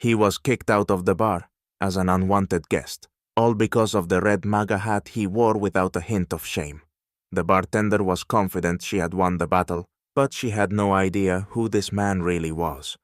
He was kicked out of the bar as an unwanted guest, all because of the red MAGA hat he wore without a hint of shame. The bartender was confident she had won the battle, but she had no idea who this man really was.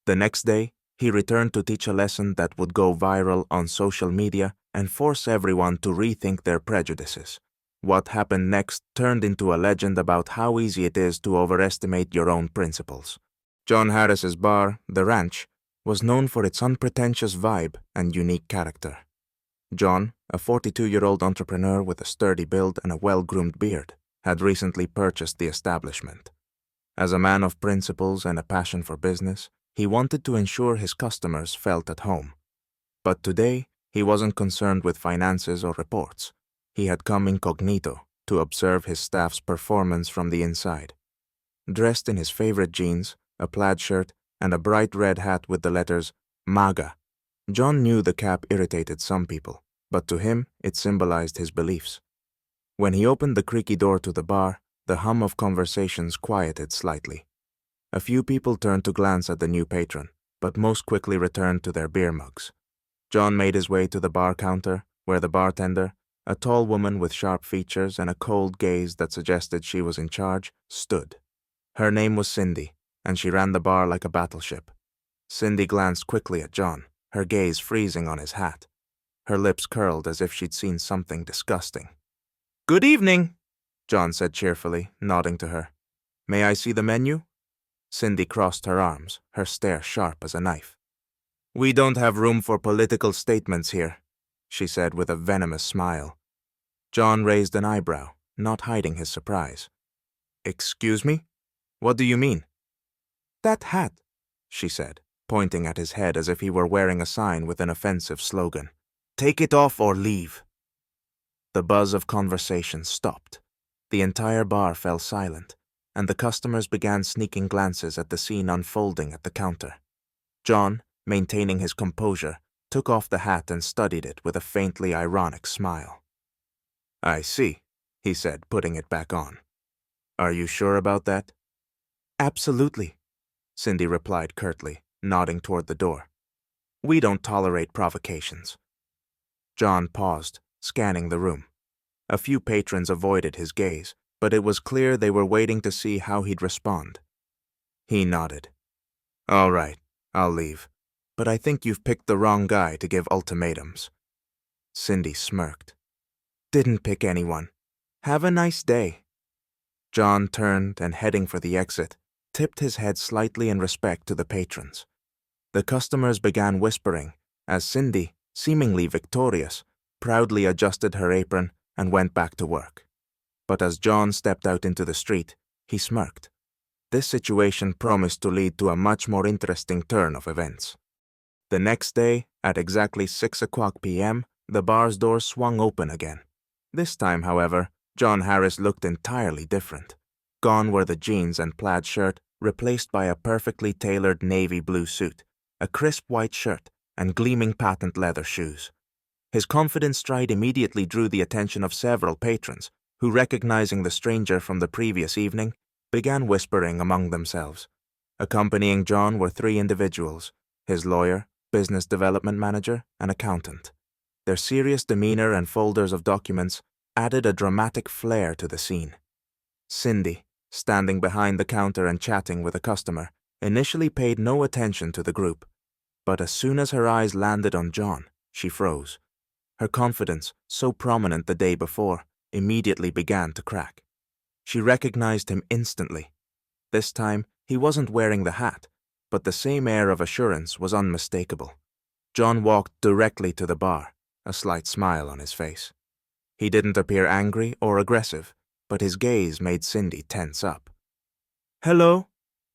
The next day, he returned to teach a lesson that would go viral on social media and force everyone to rethink their prejudices. What happened next turned into a legend about how easy it is to overestimate your own principles. John Harris's bar, The Ranch, was known for its unpretentious vibe and unique character. John, a 42-year-old entrepreneur with a sturdy build and a well-groomed beard, had recently purchased the establishment. As a man of principles and a passion for business, he wanted to ensure his customers felt at home. But today, he wasn't concerned with finances or reports. He had come incognito to observe his staff's performance from the inside. Dressed in his favorite jeans, a plaid shirt, and a bright red hat with the letters MAGA, John knew the cap irritated some people, but to him it symbolized his beliefs. When he opened the creaky door to the bar, the hum of conversations quieted slightly. A few people turned to glance at the new patron, but most quickly returned to their beer mugs. John made his way to the bar counter, where the bartender, a tall woman with sharp features and a cold gaze that suggested she was in charge, stood. Her name was Cindy, and she ran the bar like a battleship. Cindy glanced quickly at John, her gaze freezing on his hat. Her lips curled as if she'd seen something disgusting. "Good evening," John said cheerfully, nodding to her. "May I see the menu?" Cindy crossed her arms, her stare sharp as a knife. "We don't have room for political statements here," she said with a venomous smile. John raised an eyebrow, not hiding his surprise. "Excuse me? What do you mean?" "That hat," she said, pointing at his head as if he were wearing a sign with an offensive slogan. "Take it off or leave." The buzz of conversation stopped. The entire bar fell silent, and the customers began sneaking glances at the scene unfolding at the counter. John, maintaining his composure, took off the hat and studied it with a faintly ironic smile. "I see," he said, putting it back on. "Are you sure about that?" "Absolutely," Cindy replied curtly, nodding toward the door. "We don't tolerate provocations." John paused, scanning the room. A few patrons avoided his gaze, but it was clear they were waiting to see how he'd respond. He nodded. "All right, I'll leave. But I think you've picked the wrong guy to give ultimatums." Cindy smirked. "Didn't pick anyone. Have a nice day." John turned and, heading for the exit, tipped his head slightly in respect to the patrons. The customers began whispering as Cindy, seemingly victorious, proudly adjusted her apron and went back to work. But as John stepped out into the street, he smirked. This situation promised to lead to a much more interesting turn of events. The next day, at exactly 6:00 p.m., the bar's door swung open again. This time, however, John Harris looked entirely different. Gone were the jeans and plaid shirt, replaced by a perfectly tailored navy blue suit, a crisp white shirt, and gleaming patent leather shoes. His confident stride immediately drew the attention of several patrons, who, recognizing the stranger from the previous evening, began whispering among themselves. Accompanying John were 3 individuals: his lawyer, business development manager, and accountant. Their serious demeanor and folders of documents added a dramatic flair to the scene. Cindy, standing behind the counter and chatting with a customer, initially paid no attention to the group, but as soon as her eyes landed on John, she froze. Her confidence, so prominent the day before, immediately began to crack. She recognized him instantly. This time, he wasn't wearing the hat, but the same air of assurance was unmistakable. John walked directly to the bar, a slight smile on his face. He didn't appear angry or aggressive, but his gaze made Cindy tense up. "Hello,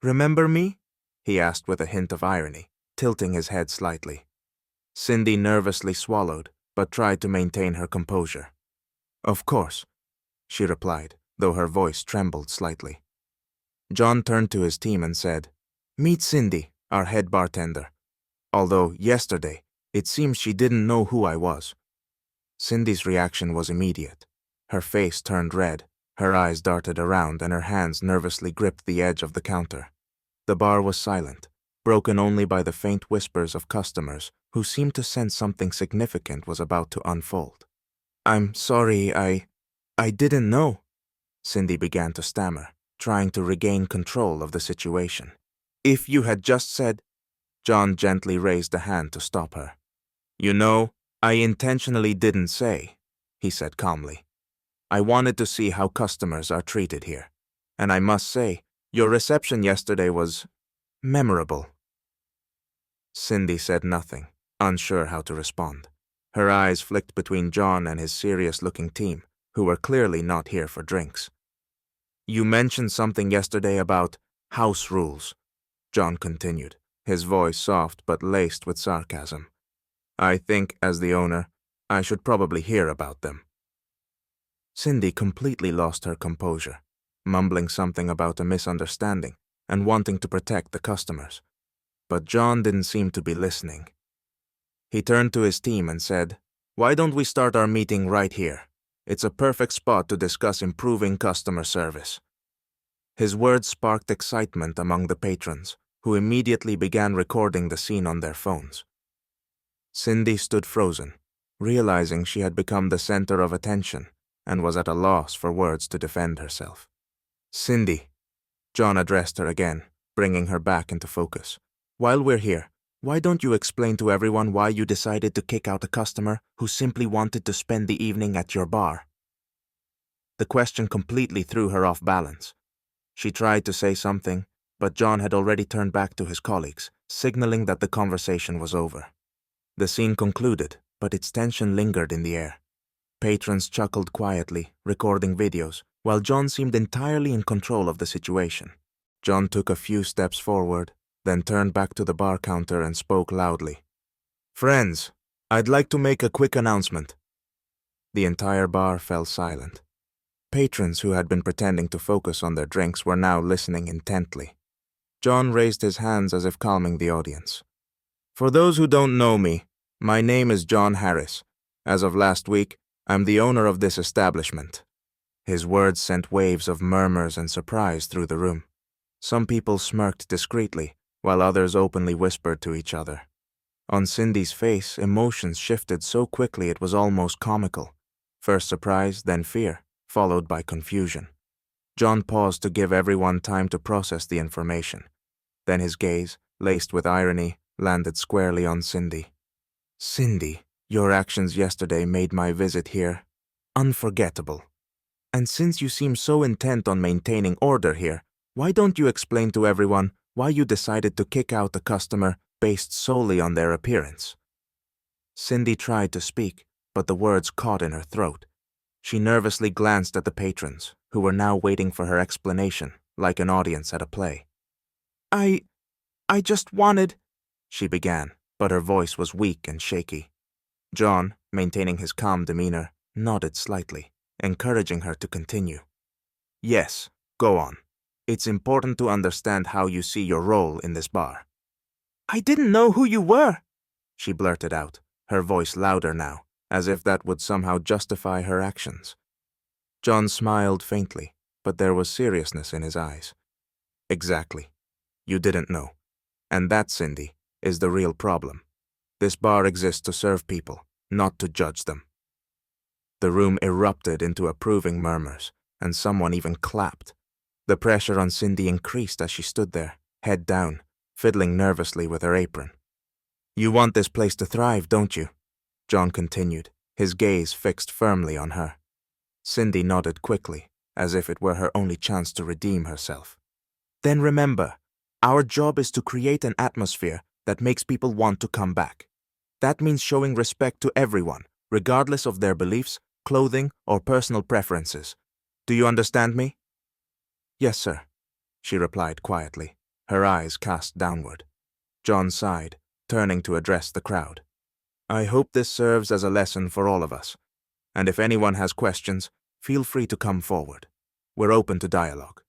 remember me?" he asked with a hint of irony, tilting his head slightly. Cindy nervously swallowed, but tried to maintain her composure. "Of course," she replied, though her voice trembled slightly. John turned to his team and said, "Meet Cindy, our head bartender. Although, yesterday, it seems she didn't know who I was." Cindy's reaction was immediate. Her face turned red, her eyes darted around, and her hands nervously gripped the edge of the counter. The bar was silent, broken only by the faint whispers of customers who seemed to sense something significant was about to unfold. "I'm sorry, I didn't know," Cindy began to stammer, trying to regain control of the situation. "If you had just said—" John gently raised a hand to stop her. "You know, I intentionally didn't say," he said calmly. "I wanted to see how customers are treated here. And I must say, your reception yesterday was memorable." Cindy said nothing, unsure how to respond. Her eyes flicked between John and his serious-looking team, who were clearly not here for drinks. "You mentioned something yesterday about house rules," John continued, his voice soft but laced with sarcasm. "I think, as the owner, I should probably hear about them." Cindy completely lost her composure, mumbling something about a misunderstanding and wanting to protect the customers. But John didn't seem to be listening. He turned to his team and said, "Why don't we start our meeting right here? It's a perfect spot to discuss improving customer service." His words sparked excitement among the patrons, who immediately began recording the scene on their phones. Cindy stood frozen, realizing she had become the center of attention and was at a loss for words to defend herself. "Cindy," John addressed her again, bringing her back into focus. "While we're here, why don't you explain to everyone why you decided to kick out a customer who simply wanted to spend the evening at your bar?" The question completely threw her off balance. She tried to say something, but John had already turned back to his colleagues, signaling that the conversation was over. The scene concluded, but its tension lingered in the air. Patrons chuckled quietly, recording videos, while John seemed entirely in control of the situation. John took a few steps forward, then turned back to the bar counter and spoke loudly. "Friends, I'd like to make a quick announcement." The entire bar fell silent. Patrons who had been pretending to focus on their drinks were now listening intently. John raised his hands as if calming the audience. "For those who don't know me, my name is John Harris. As of last week, I'm the owner of this establishment." His words sent waves of murmurs and surprise through the room. Some people smirked discreetly, while others openly whispered to each other. On Cindy's face, emotions shifted so quickly it was almost comical. First surprise, then fear, followed by confusion. John paused to give everyone time to process the information. Then his gaze, laced with irony, landed squarely on Cindy. "Cindy, your actions yesterday made my visit here unforgettable. And since you seem so intent on maintaining order here, why don't you explain to everyone why you decided to kick out a customer based solely on their appearance?" Cindy tried to speak, but the words caught in her throat. She nervously glanced at the patrons, who were now waiting for her explanation, like an audience at a play. I just wanted—" she began, but her voice was weak and shaky. John, maintaining his calm demeanor, nodded slightly, encouraging her to continue. "Yes, go on. It's important to understand how you see your role in this bar." "I didn't know who you were," she blurted out, her voice louder now, as if that would somehow justify her actions. John smiled faintly, but there was seriousness in his eyes. "Exactly. You didn't know. And that, Cindy, is the real problem. This bar exists to serve people, not to judge them." The room erupted into approving murmurs, and someone even clapped. The pressure on Cindy increased as she stood there, head down, fiddling nervously with her apron. "You want this place to thrive, don't you?" John continued, his gaze fixed firmly on her. Cindy nodded quickly, as if it were her only chance to redeem herself. "Then remember, our job is to create an atmosphere that makes people want to come back. That means showing respect to everyone, regardless of their beliefs, clothing, or personal preferences. Do you understand me?" "Yes, sir," she replied quietly, her eyes cast downward. John sighed, turning to address the crowd. "I hope this serves as a lesson for all of us. And if anyone has questions, feel free to come forward. We're open to dialogue."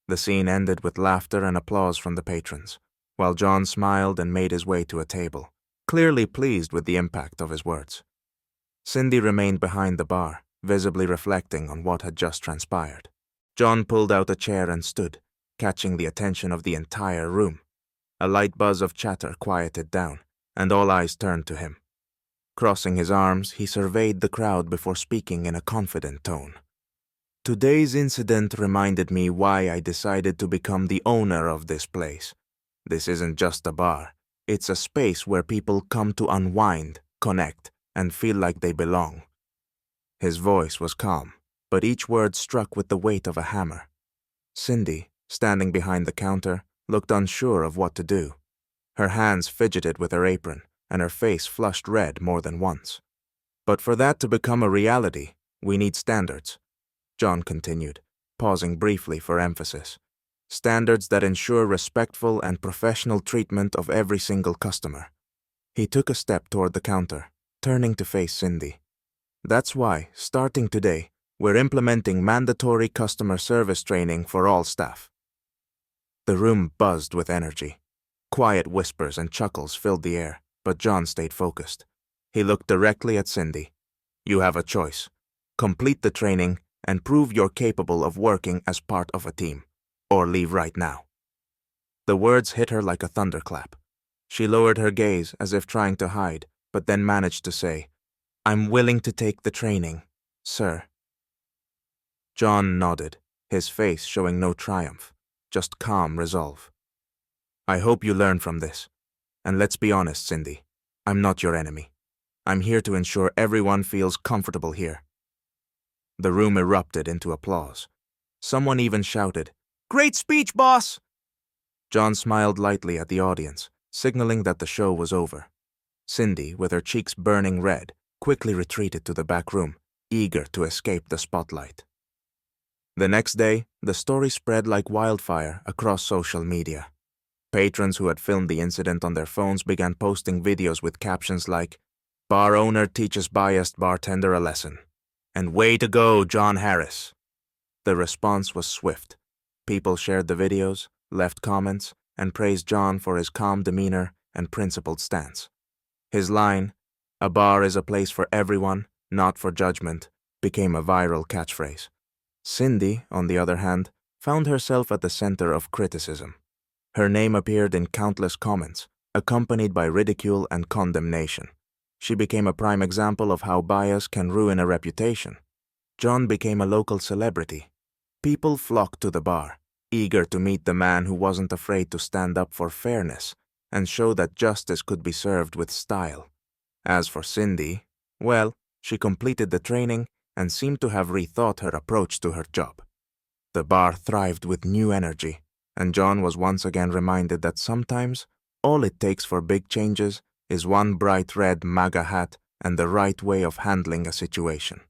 The scene ended with laughter and applause from the patrons, while John smiled and made his way to a table, clearly pleased with the impact of his words. Cindy remained behind the bar, visibly reflecting on what had just transpired. John pulled out a chair and stood, catching the attention of the entire room. A light buzz of chatter quieted down, and all eyes turned to him. Crossing his arms, he surveyed the crowd before speaking in a confident tone. Today's incident reminded me why I decided to become the owner of this place. This isn't just a bar. It's a space where people come to unwind, connect, and feel like they belong. His voice was calm, but each word struck with the weight of a hammer. Cindy, standing behind the counter, looked unsure of what to do. Her hands fidgeted with her apron, and her face flushed red more than once. But for that to become a reality, we need standards, John continued, pausing briefly for emphasis. Standards that ensure respectful and professional treatment of every single customer. He took a step toward the counter, turning to face Cindy. That's why, starting today, we're implementing mandatory customer service training for all staff. The room buzzed with energy. Quiet whispers and chuckles filled the air, but John stayed focused. He looked directly at Cindy. You have a choice. Complete the training and prove you're capable of working as part of a team, or leave right now. The words hit her like a thunderclap. She lowered her gaze as if trying to hide, but then managed to say, I'm willing to take the training, sir. John nodded, his face showing no triumph, just calm resolve. I hope you learn from this. And let's be honest, Cindy, I'm not your enemy. I'm here to ensure everyone feels comfortable here. The room erupted into applause. Someone even shouted, Great speech, boss! John smiled lightly at the audience, signaling that the show was over. Cindy, with her cheeks burning red, quickly retreated to the back room, eager to escape the spotlight. The next day, the story spread like wildfire across social media. Patrons who had filmed the incident on their phones began posting videos with captions like, Bar owner teaches biased bartender a lesson. And way to go, John Harris. The response was swift. People shared the videos, left comments, and praised John for his calm demeanor and principled stance. His line, a bar is a place for everyone, not for judgment, became a viral catchphrase. Cindy, on the other hand, found herself at the center of criticism. Her name appeared in countless comments, accompanied by ridicule and condemnation. She became a prime example of how bias can ruin a reputation. John became a local celebrity. People flocked to the bar, eager to meet the man who wasn't afraid to stand up for fairness and show that justice could be served with style. As for Cindy, well, she completed the training and seemed to have rethought her approach to her job. The bar thrived with new energy, and John was once again reminded that sometimes all it takes for big changes is one bright red MAGA hat and the right way of handling a situation.